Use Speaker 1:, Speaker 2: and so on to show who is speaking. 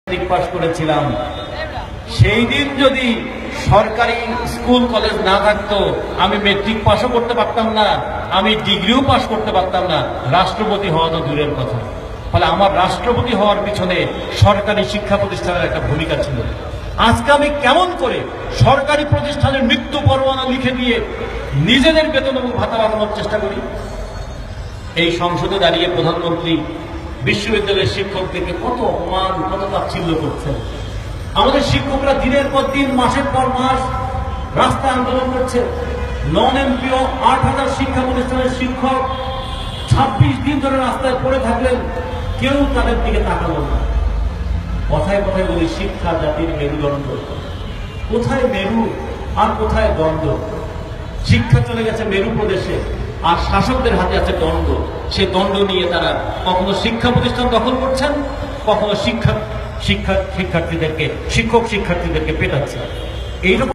Speaker 1: Matric pass করেছিলাম, সেই দিন যদি সরকারি স্কুল কলেজ না থাকতো আমি মেট্রিক পাসও করতে পারতাম না, আমি ডিগ্রিও পাস করতে পারতাম না, রাষ্ট্রপতি হওয়া তো দূরের কথা। ফলে আমার রাষ্ট্রপতি হওয়ার পিছনে সরকারি শিক্ষা প্রতিষ্ঠানের একটা ভূমিকা ছিল। আজকে আমি কেমন করে সরকারি প্রতিষ্ঠানের মৃত্যু পরোয়ানা লিখে দিয়ে নিজেদের বেতন এবং ভাতা বাড়ানোর চেষ্টা করি? এই সংসদে দাঁড়িয়ে প্রধানমন্ত্রী বিশ্ববিদ্যালয়ের শিক্ষকদেরকে কত অপমান, কত তাচ্ছিল্য করছেন। আমাদের শিক্ষকরা দিনের পর দিন, মাসের পর মাস রাস্তায় আন্দোলন করছে। নন এমপিও ৮,০০০ শিক্ষা প্রতিষ্ঠানের শিক্ষক ২৬ দিন ধরে রাস্তায় পড়ে থাকলেন, কেউ তাদের দিকে তাকালো না। কথায় কথায় বলি, শিক্ষা জাতির মেরুদণ্ড। কোথায় মেরু আর কোথায় দণ্ড? শিক্ষা চলে গেছে মেরু প্রদেশে, আর শাসকদের হাতে আছে দণ্ড। সে দণ্ড নিয়ে তারা কখনো শিক্ষা প্রতিষ্ঠান দখল করছেন, কখনো শিক্ষক শিক্ষার্থীদেরকে পেটাচ্ছে। এইরকম